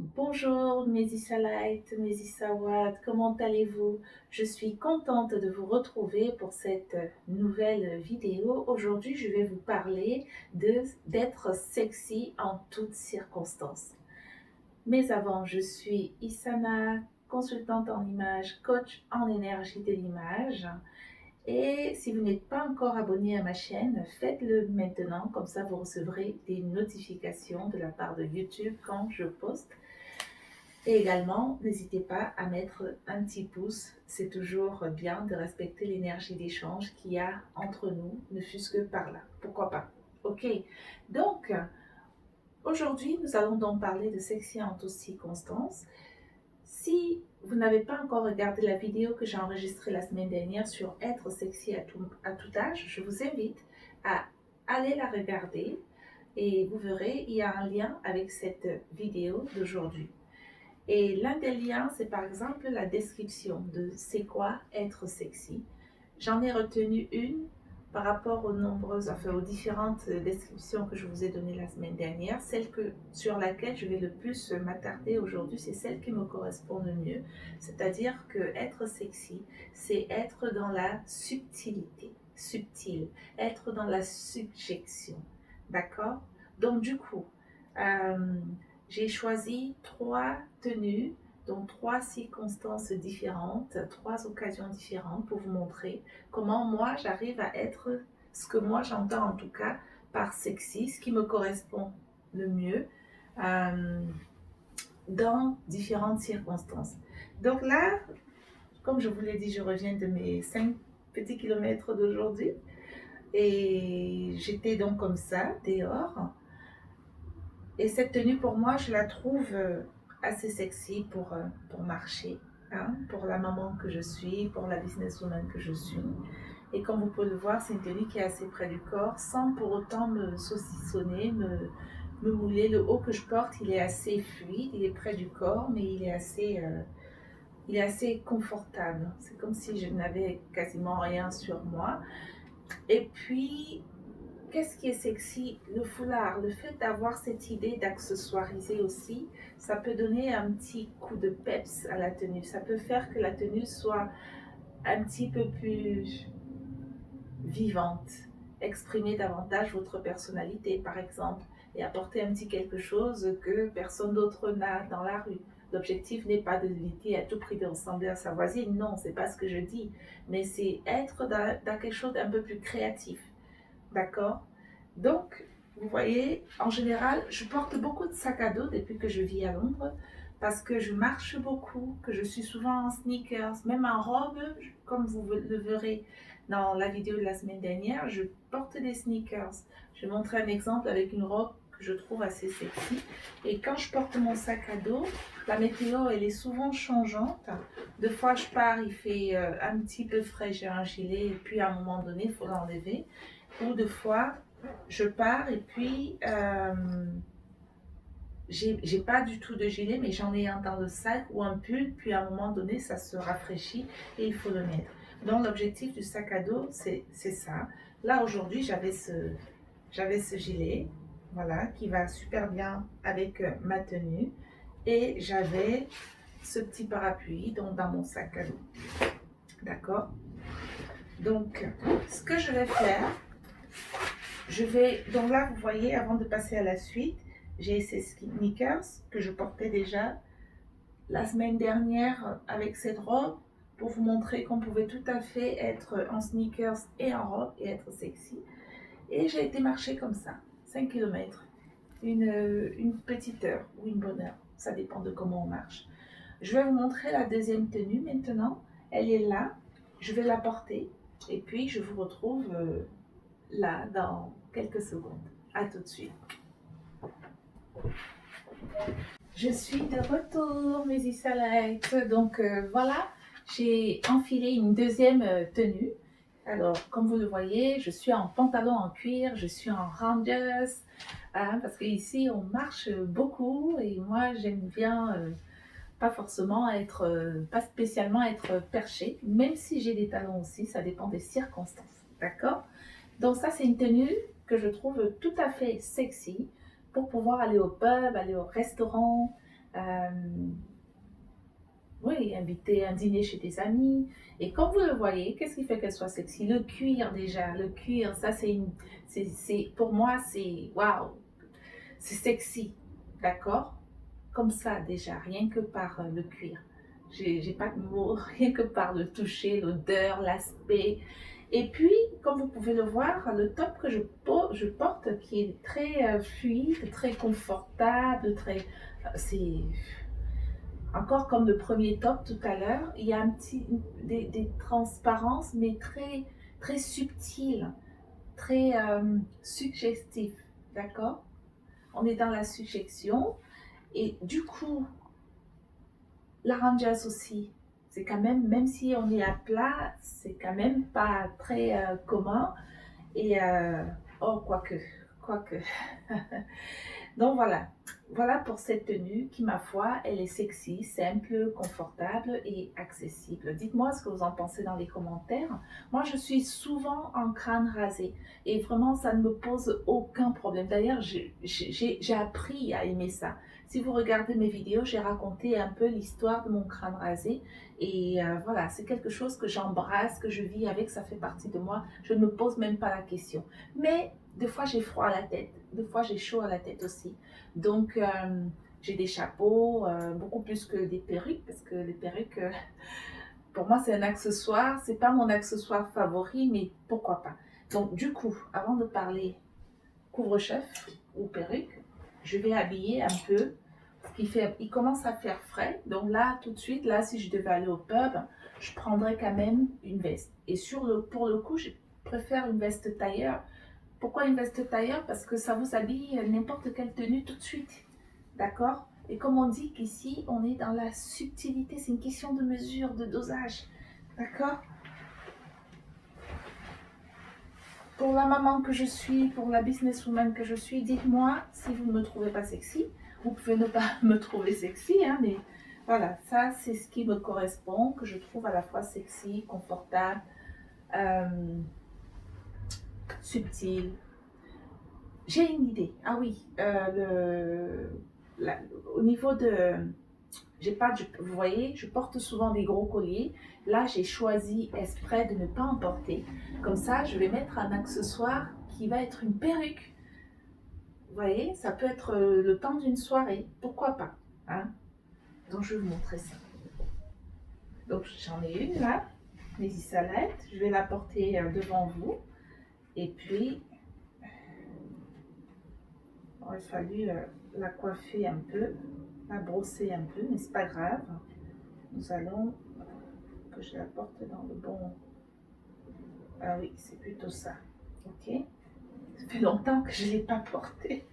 Bonjour mes Issalites, mes Issawat, comment allez-vous? Je suis contente de vous retrouver pour cette nouvelle vidéo. Aujourd'hui, je vais vous parler d'être sexy en toutes circonstances. Mais avant, je suis Issana, consultante en image, coach en énergie de l'image. Et si vous n'êtes pas encore abonné à ma chaîne, faites-le maintenant, comme ça vous recevrez des notifications de la part de YouTube quand je poste. Et également, n'hésitez pas à mettre un petit pouce. C'est toujours bien de respecter l'énergie d'échange qu'il y a entre nous, ne fût-ce que par là. Pourquoi pas? Ok. Donc, aujourd'hui, nous allons donc parler de sexy en toutes circonstances. Si vous n'avez pas encore regardé la vidéo que j'ai enregistrée la semaine dernière sur être sexy à tout âge, je vous invite à aller la regarder et vous verrez, il y a un lien avec cette vidéo d'aujourd'hui. Et l'un des liens, c'est par exemple la description de c'est quoi être sexy. J'en ai retenu une par rapport aux différentes descriptions que je vous ai données la semaine dernière. Sur laquelle je vais le plus m'attarder aujourd'hui, c'est celle qui me correspond le mieux. C'est-à-dire que être sexy, c'est être dans la subtilité, subtil, être dans la subjection. D'accord? Donc du coup, euh, j'ai choisi 3 tenues, donc 3 circonstances différentes, 3 occasions différentes pour vous montrer comment moi j'arrive à être ce que moi j'entends en tout cas par sexy, ce qui me correspond le mieux euh, dans différentes circonstances. Donc là, comme je vous l'ai dit, je reviens de mes 5 petits kilomètres d'aujourd'hui et j'étais donc comme ça dehors. Et cette tenue, pour moi, je la trouve assez sexy pour marcher, hein, pour la maman que je suis, pour la businesswoman que je suis. Et comme vous pouvez le voir, c'est une tenue qui est assez près du corps, sans pour autant me saucissonner, me mouler. Le haut que je porte, il est assez fluide, il est près du corps, mais il est assez confortable. C'est comme si je n'avais quasiment rien sur moi. Et puis, qu'est-ce qui est sexy? Le foulard, le fait d'avoir cette idée d'accessoiriser aussi, ça peut donner un petit coup de peps à la tenue. Ça peut faire que la tenue soit un petit peu plus vivante, exprimer davantage votre personnalité par exemple, et apporter un petit quelque chose que personne d'autre n'a dans la rue. L'objectif n'est pas de l'éviter à tout prix de ressembler à sa voisine, non, c'est pas ce que je dis, mais c'est être dans quelque chose d'un peu plus créatif. D'accord? Donc, vous voyez, en général, je porte beaucoup de sacs à dos depuis que je vis à Londres parce que je marche beaucoup, que je suis souvent en sneakers, même en robe, comme vous le verrez dans la vidéo de la semaine dernière, je porte des sneakers. Je vais montrer un exemple avec une robe que je trouve assez sexy. Et quand je porte mon sac à dos, la météo, elle est souvent changeante. Deux fois, je pars, il fait un petit peu frais, j'ai un gilet, et puis à un moment donné, il faut l'enlever. Ou deux fois, je pars et puis j'ai pas du tout de gilet, mais j'en ai un dans le sac ou un pull, puis à un moment donné, ça se rafraîchit et il faut le mettre. Donc l'objectif du sac à dos, c'est ça. Là, aujourd'hui, j'avais ce gilet, voilà, qui va super bien avec ma tenue. Et j'avais ce petit parapluie donc, dans mon sac à dos. D'accord? Donc, ce que je vais faire, donc là, vous voyez, avant de passer à la suite, j'ai ces sneakers que je portais déjà la semaine dernière avec cette robe pour vous montrer qu'on pouvait tout à fait être en sneakers et en robe et être sexy. Et j'ai été marcher comme ça, 5 km, une petite heure ou une bonne heure, ça dépend de comment on marche. Je vais vous montrer la deuxième tenue maintenant, elle est là, je vais la porter et puis je vous retrouve là dans quelques secondes. À tout de suite. Je suis de retour, mes Issalites. Donc voilà, j'ai enfilé une deuxième tenue. Alors, comme vous le voyez, je suis en pantalon en cuir, je suis en Rangers, hein, parce qu'ici on marche beaucoup et moi j'aime bien pas forcément être, pas spécialement être perché, même si j'ai des talons aussi, ça dépend des circonstances. D'accord? Donc ça, c'est une tenue que je trouve tout à fait sexy pour pouvoir aller au pub, aller au restaurant, euh, oui, inviter un dîner chez tes amis. Et comme vous le voyez, qu'est-ce qui fait qu'elle soit sexy? Le cuir déjà, le cuir, ça pour moi, c'est waouh, c'est sexy, d'accord? Comme ça déjà, rien que par le cuir. J'ai pas de mots, rien que par le toucher, l'odeur, l'aspect. Et puis, comme vous pouvez le voir, le top que je porte, qui est très fluide, très confortable, c'est encore comme le premier top tout à l'heure, il y a des transparences, mais très subtiles, très suggestifs, d'accord? On est dans la suggestion. Et du coup, la Rangers aussi, c'est quand même si on est à plat, c'est quand même pas très commun. Et, oh, quoique. Donc voilà pour cette tenue qui, ma foi, elle est sexy, simple, confortable et accessible. Dites-moi ce que vous en pensez dans les commentaires. Moi, je suis souvent en crâne rasé et vraiment, ça ne me pose aucun problème. D'ailleurs, j'ai appris à aimer ça. Si vous regardez mes vidéos, j'ai raconté un peu l'histoire de mon crâne rasé et voilà, c'est quelque chose que j'embrasse, que je vis avec, ça fait partie de moi. Je ne me pose même pas la question. Mais des fois, j'ai froid à la tête. Des fois, j'ai chaud à la tête aussi. Donc, j'ai des chapeaux, beaucoup plus que des perruques, parce que les perruques, pour moi, c'est un accessoire. C'est pas mon accessoire favori, mais pourquoi pas. Donc, du coup, avant de parler couvre-chef ou perruque, je vais habiller un peu. Il commence à faire frais. Donc là, tout de suite, là, si je devais aller au pub, je prendrais quand même une veste. Et pour le coup, je préfère une veste tailleur. Pourquoi une veste tailleur? Parce que ça vous habille n'importe quelle tenue tout de suite. D'accord? Et comme on dit qu'ici, on est dans la subtilité, c'est une question de mesure, de dosage. D'accord? Pour la maman que je suis, pour la businesswoman que je suis, dites-moi si vous ne me trouvez pas sexy. Vous pouvez ne pas me trouver sexy, hein, mais voilà, ça c'est ce qui me correspond, que je trouve à la fois sexy, confortable, euh, subtil. J'ai une idée. Ah oui, au niveau de, j'ai pas, vous voyez, je porte souvent des gros colliers. Là, j'ai choisi exprès de ne pas en porter. Comme ça, je vais mettre un accessoire qui va être une perruque. Vous voyez, ça peut être le temps d'une soirée. Pourquoi pas, hein? Donc, je vais vous montrer ça. Donc, j'en ai une là, Maisie Salette. Je vais la porter devant vous. Et puis, il aurait fallu la coiffer un peu, la brosser un peu, mais c'est pas grave. Nous allons que je la porte dans le bon. Ah oui, c'est plutôt ça. Ok. Ça fait longtemps que je ne l'ai pas portée.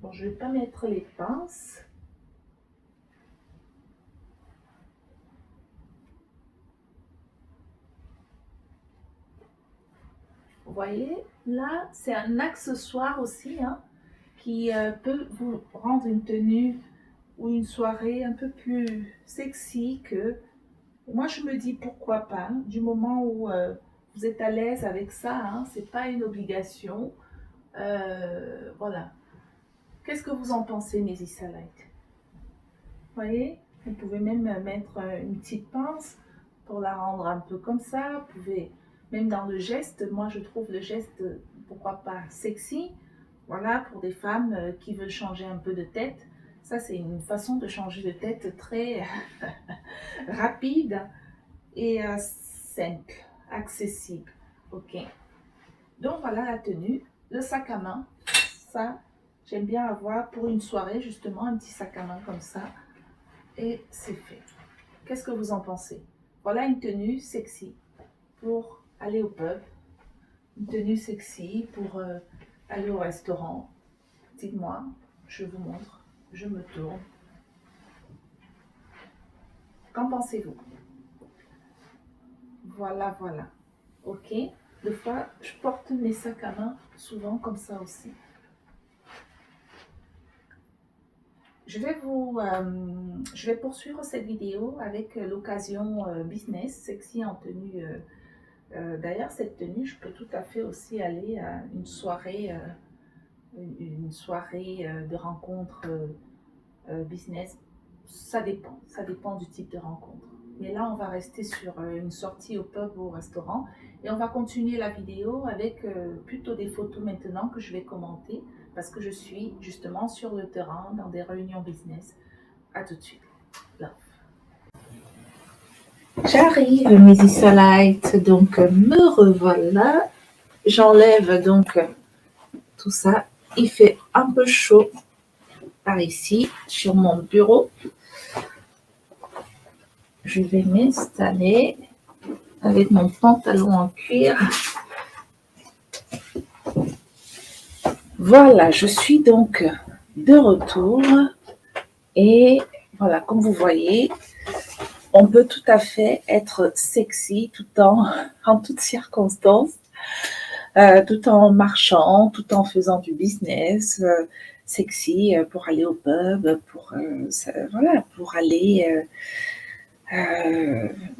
Bon, je ne vais pas mettre les pinces. Vous voyez, là, c'est un accessoire aussi hein, qui peut vous rendre une tenue ou une soirée un peu plus sexy que... Moi, je me dis pourquoi pas, hein, du moment où vous êtes à l'aise avec ça, hein, c'est pas une obligation. Voilà. Qu'est-ce que vous en pensez, Maisie Salite? Vous voyez, vous pouvez même mettre une petite pince pour la rendre un peu comme ça. Vous pouvez, même dans le geste, moi je trouve le geste, pourquoi pas, sexy. Voilà, pour des femmes qui veulent changer un peu de tête. Ça, c'est une façon de changer de tête très rapide et simple, accessible. Ok. Donc voilà la tenue. Le sac à main, ça, j'aime bien avoir pour une soirée justement un petit sac à main comme ça. Et c'est fait. Qu'est-ce que vous en pensez? Voilà une tenue sexy pour aller au pub, une tenue sexy pour aller au restaurant. Dites-moi, je vous montre, je me tourne. Qu'en pensez-vous? Voilà, voilà. Ok. Des fois, je porte mes sacs à main souvent comme ça aussi. Je vais poursuivre cette vidéo avec l'occasion business, sexy en tenue. D'ailleurs, cette tenue, je peux tout à fait aussi aller à une soirée de rencontre business. Ça dépend du type de rencontre. Mais là, on va rester sur une sortie au pub ou au restaurant et on va continuer la vidéo avec plutôt des photos maintenant que je vais commenter parce que je suis justement sur le terrain dans des réunions business. À tout de suite. Là. J'arrive, mes Israélites, donc me revoilà. J'enlève donc tout ça. Il fait un peu chaud par ici, sur mon bureau. Je vais m'installer avec mon pantalon en cuir. Voilà, je suis donc de retour. Et voilà, comme vous voyez, on peut tout à fait être sexy en toutes circonstances, tout en marchant, tout en faisant du business, sexy pour aller au pub, pour aller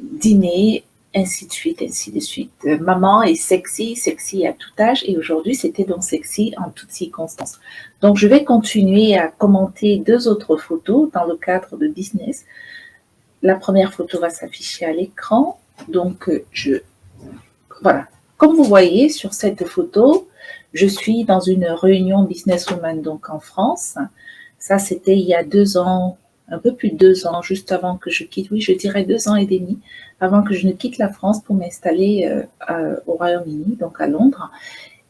dîner, ainsi de suite, ainsi de suite. Maman est sexy, sexy à tout âge, et aujourd'hui c'était donc sexy en toutes circonstances. Donc je vais continuer à commenter 2 autres photos dans le cadre de business. La première photo va s'afficher à l'écran. Donc, voilà. Comme vous voyez sur cette photo, je suis dans une réunion businesswoman donc en France. Ça, c'était il y a 2 ans, un peu plus de 2 ans, juste avant que je quitte, oui, je dirais 2 ans et demi, avant que je ne quitte la France pour m'installer au Royaume-Uni, donc à Londres.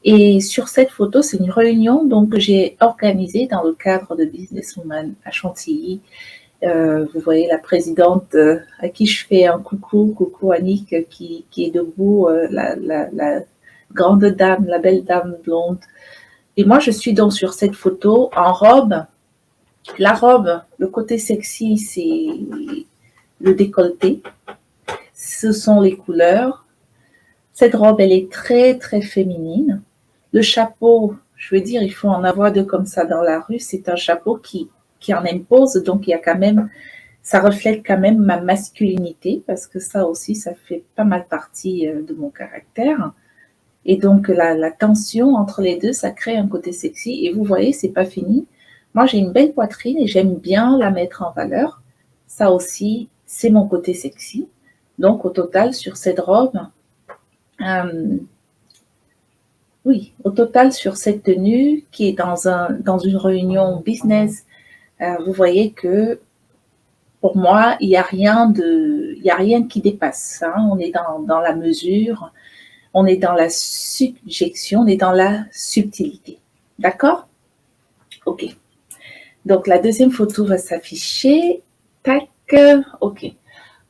Et sur cette photo, c'est une réunion donc, que j'ai organisée dans le cadre de Businesswoman à Chantilly. Vous voyez la présidente à qui je fais un coucou Annick qui est debout, la grande dame, la belle dame blonde. Et moi, je suis donc sur cette photo en robe. La robe, le côté sexy, c'est le décolleté. Ce sont les couleurs. Cette robe, elle est très, très féminine. Le chapeau, je veux dire, il faut en avoir 2 comme ça dans la rue. C'est un chapeau qui en impose, donc il y a quand même, ça reflète quand même ma masculinité, parce que ça aussi, ça fait pas mal partie de mon caractère. Et donc la tension entre les deux, ça crée un côté sexy. Et vous voyez, c'est pas fini. Moi, j'ai une belle poitrine et j'aime bien la mettre en valeur. Ça aussi, c'est mon côté sexy. Donc au total, sur cette robe, oui, au total, sur cette tenue qui est dans une réunion business, vous voyez que pour moi, il n'y a rien qui dépasse. Hein. On est dans la mesure, on est dans la subjection, on est dans la subtilité. D'accord? Ok. Donc, la deuxième photo va s'afficher. Tac. Ok.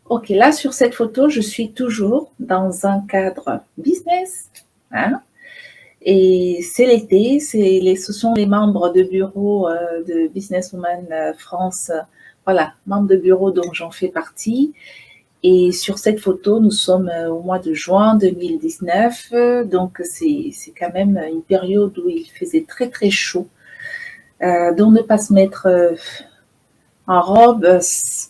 Ok, là, sur cette photo, je suis toujours dans un cadre business. Hein. Et c'est l'été, ce sont les membres de bureau de Businesswoman France, voilà, membres de bureau dont j'en fais partie. Et sur cette photo, nous sommes au mois de juin 2019, donc c'est quand même une période où il faisait très très chaud. Donc ne pas se mettre en robe,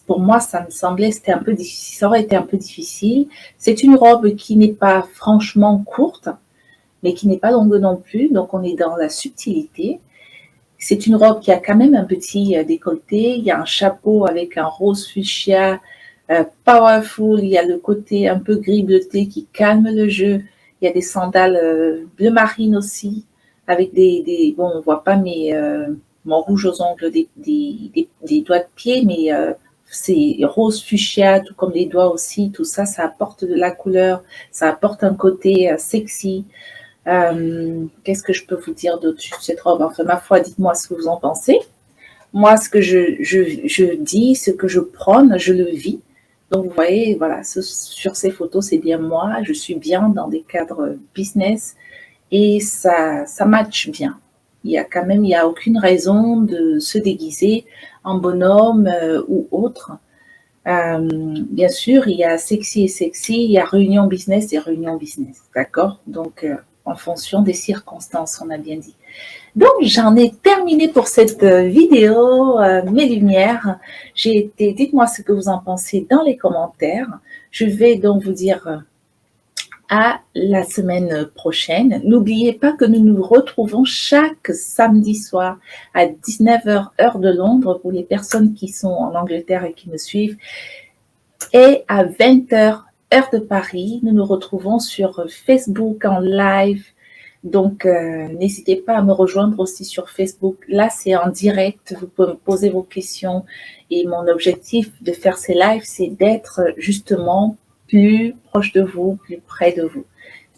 pour moi, ça me semblait, ça aurait été un peu difficile. C'est une robe qui n'est pas franchement courte, mais qui n'est pas longue non plus, donc on est dans la subtilité. C'est une robe qui a quand même un petit décolleté, il y a un chapeau avec un rose fuchsia powerful, il y a le côté un peu gris bleuté qui calme le jeu, il y a des sandales bleu marine aussi, avec bon on voit pas mon rouge aux ongles des doigts de pied, mais c'est rose fuchsia, tout comme les doigts aussi, tout ça, ça apporte de la couleur, ça apporte un côté sexy. Qu'est-ce que je peux vous dire d'autre sur cette robe? Enfin, ma foi, dites-moi ce que vous en pensez. Moi, ce que je dis, ce que je prône, je le vis. Donc, vous voyez, voilà, sur ces photos, c'est bien moi. Je suis bien dans des cadres business et ça match bien. Il y a aucune raison de se déguiser en bonhomme ou autre. Bien sûr, il y a sexy et sexy, il y a réunion business et réunion business, d'accord? Donc, en fonction des circonstances, on a bien dit. Donc, j'en ai terminé pour cette vidéo, mes lumières. Dites-moi ce que vous en pensez dans les commentaires. Je vais donc vous dire à la semaine prochaine. N'oubliez pas que nous nous retrouvons chaque samedi soir à 19h heure de Londres pour les personnes qui sont en Angleterre et qui me suivent, et à 20h heure de Paris. Nous nous retrouvons sur Facebook en live. Donc, n'hésitez pas à me rejoindre aussi sur Facebook. Là, c'est en direct. Vous pouvez me poser vos questions. Et mon objectif de faire ces lives, c'est d'être justement plus proche de vous, plus près de vous.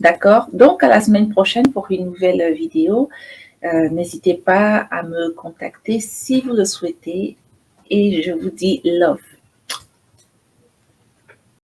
D'accord? Donc, à la semaine prochaine pour une nouvelle vidéo. N'hésitez pas à me contacter si vous le souhaitez. Et je vous dis love.